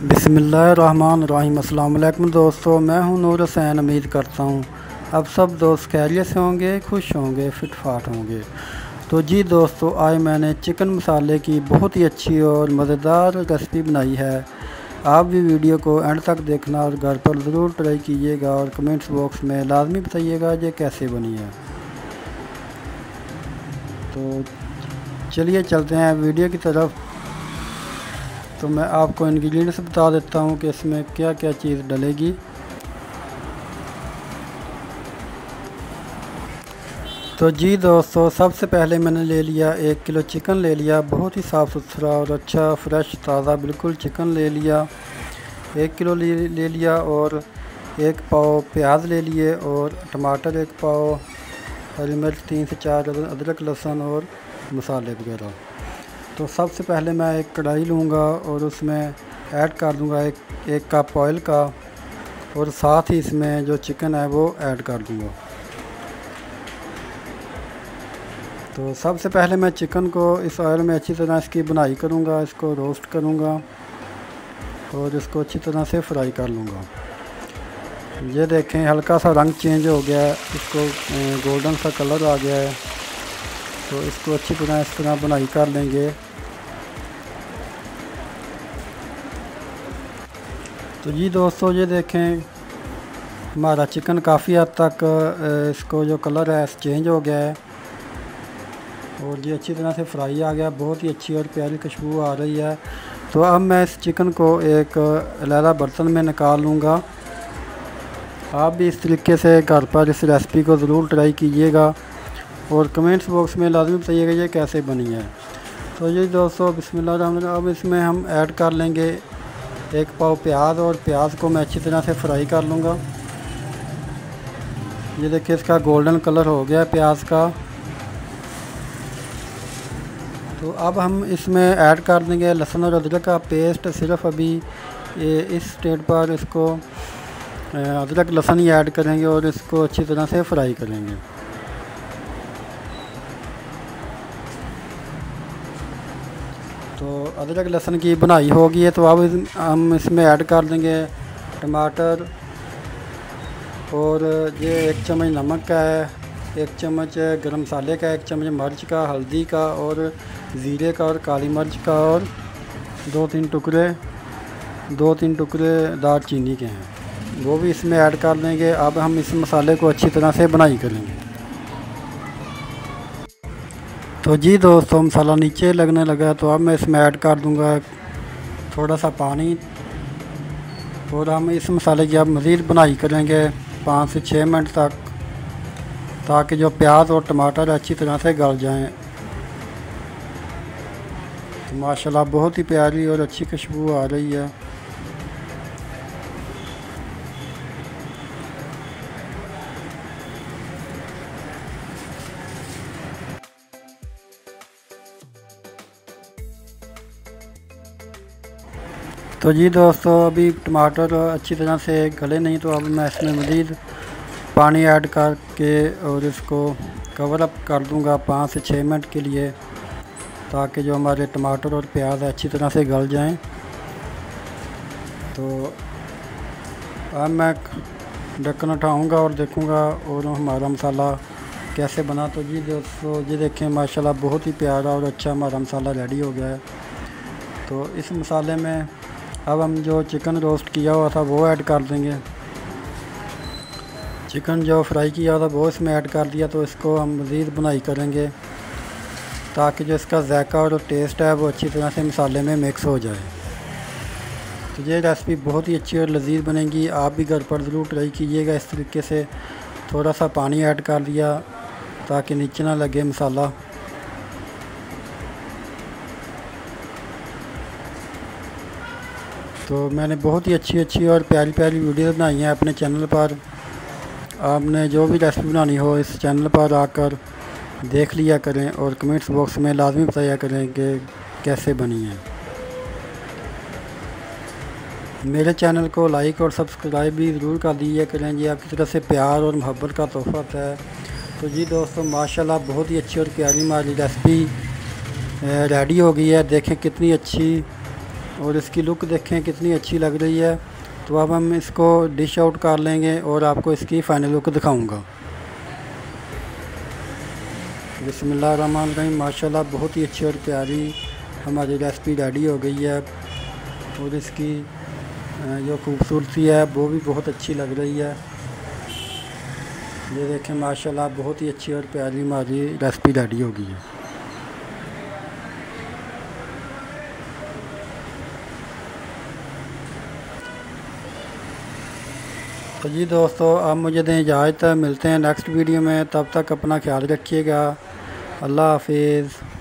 बिस्मिल्लाहिर्रहमानिर्रहीम। अस्सलाम वालेकुम दोस्तों, मैं हूं नूर हुसैन। उम्मीद करता हूं अब सब दोस्त खैरियत से होंगे, खुश होंगे, फिट फाट होंगे। तो जी दोस्तों, आज मैंने चिकन मसाले की बहुत ही अच्छी और मज़ेदार रेसिपी बनाई है। आप भी वीडियो को एंड तक देखना और घर पर ज़रूर ट्राई कीजिएगा और कमेंट्स बॉक्स में लाजमी बताइएगा ये कैसे बनी है। तो चलिए चलते हैं वीडियो की तरफ। तो मैं आपको इंग्रेडिएंट्स बता देता हूँ कि इसमें क्या क्या चीज़ डलेगी। तो जी दोस्तों, सबसे पहले मैंने ले लिया 1 किलो चिकन ले लिया, बहुत ही साफ़ सुथरा और अच्छा फ्रेश ताज़ा बिल्कुल चिकन ले लिया। 1 किलो ले लिया और 1 पाव प्याज ले लिए और टमाटर 1 पाव, हरी मिर्च 3 से 4, अदरक लहसुन और मसाले वगैरह। तो सबसे पहले मैं एक कढ़ाई लूँगा और उसमें ऐड कर दूँगा एक कप ऑयल का और साथ ही इसमें जो चिकन है वो ऐड कर दूँगा। तो सबसे पहले मैं चिकन को इस ऑयल में अच्छी तरह इसकी बुनाई करूँगा, इसको रोस्ट करूँगा और इसको अच्छी तरह से फ्राई कर लूँगा। ये देखें हल्का सा रंग चेंज हो गया है, इसको गोल्डन सा कलर आ गया है। तो इसको अच्छी तरह इस तरह बुनाई कर लेंगे। तो जी दोस्तों, ये देखें हमारा चिकन काफ़ी हद तक इसको जो कलर है चेंज हो गया है और ये अच्छी तरह से फ्राई आ गया, बहुत ही अच्छी और प्यारी खुशबू आ रही है। तो अब मैं इस चिकन को एक अलग बर्तन में निकाल लूँगा। आप भी इस तरीके से घर पर इस रेसिपी को ज़रूर ट्राई कीजिएगा और कमेंट्स बॉक्स में लाजमी बताइएगा ये कैसे बनी है। तो ये दोस्तों बिस्मिल्लाह, अब इसमें हम ऐड कर लेंगे 1 पाव प्याज और प्याज को मैं अच्छी तरह से फ्राई कर लूँगा। ये देखिए इसका गोल्डन कलर हो गया प्याज का। तो अब हम इसमें ऐड कर देंगे लहसुन और अदरक का पेस्ट। सिर्फ अभी इस स्टेज पर इसको अदरक लहसुन ही ऐड करेंगे और इसको अच्छी तरह से फ्राई करेंगे। तो अदरक लहसुन की बनाई होगी है। तो अब हम इसमें ऐड कर देंगे टमाटर और ये 1 चम्मच नमक का है, 1 चम्मच गरम मसाले का, 1 चम्मच मिर्च का, हल्दी का और ज़ीरे का और काली मिर्च का और 2-3 टुकड़े दालचीनी के हैं, वो भी इसमें ऐड कर देंगे। अब हम इस मसाले को अच्छी तरह से बनाई करेंगे। तो जी दोस्तों, मसाला नीचे लगने लगा तो अब मैं इसमें ऐड कर दूंगा थोड़ा सा पानी और हम इस मसाले की अब मज़ीद बनाई करेंगे 5 से 6 मिनट तक, ताकि जो प्याज और टमाटर अच्छी तरह से गल जाएं। तो माशाल्लाह बहुत ही प्यारी और अच्छी खुशबू आ रही है। तो जी दोस्तों, अभी टमाटर अच्छी तरह से गले नहीं, तो अब मैं इसमें मज़ीद पानी ऐड करके और इसको कवर अप कर दूंगा 5 से 6 मिनट के लिए, ताकि जो हमारे टमाटर और प्याज अच्छी तरह से गल जाएं। तो अब मैं ढक्कन उठाऊंगा और देखूंगा और हमारा मसाला कैसे बना। तो जी दोस्तों, ये देखें माशाल्लाह बहुत ही प्यारा और अच्छा हमारा मसाला रेडी हो गया है। तो इस मसाले में अब हम जो चिकन रोस्ट किया हुआ था वो ऐड कर देंगे। चिकन जो फ्राई किया हुआ था वो इसमें ऐड कर दिया। तो इसको हम मज़ीद बुनाई करेंगे ताकि जो इसका जायका और टेस्ट है वो अच्छी तरह से मसाले में मिक्स हो जाए। तो ये रेसिपी बहुत ही अच्छी और लजीज बनेगी। आप भी घर पर ज़रूर ट्राई कीजिएगा इस तरीके से। थोड़ा सा पानी ऐड कर दिया ताकि नीचे ना लगे मसाला। तो मैंने बहुत ही अच्छी और प्यारी वीडियो बनाई हैं अपने चैनल पर। आपने जो भी रेसिपी बनानी हो इस चैनल पर आकर देख लिया करें और कमेंट्स बॉक्स में लाजमी बताया करें कि कैसे बनी है। मेरे चैनल को लाइक और सब्सक्राइब भी ज़रूर कर दीजिए करें। ये आपकी तरफ से प्यार और मोहब्बत का तोहफ़ा है। तो जी दोस्तों, माशाल्लाह बहुत ही अच्छी और प्यारी हमारी रेसिपी रेडी हो गई है। देखें कितनी अच्छी और इसकी लुक देखें कितनी अच्छी लग रही है। तो अब हम इसको डिश आउट कर लेंगे और आपको इसकी फ़ाइनल लुक दिखाऊंगा। बिस्मिल्लाहिर्रहमानिर्रहीम। माशाल्लाह बहुत ही अच्छी और प्यारी हमारी रेसिपी रेडी हो गई है और इसकी जो खूबसूरती है वो भी बहुत अच्छी लग रही है। ये देखें माशाल्लाह बहुत ही अच्छी और प्यारी हमारी रेसिपी रेडी हो गई है। तो जी दोस्तों, आप मुझे दें इजाज़त। मिलते हैं नेक्स्ट वीडियो में, तब तक अपना ख्याल रखिएगा। अल्लाह हाफिज़।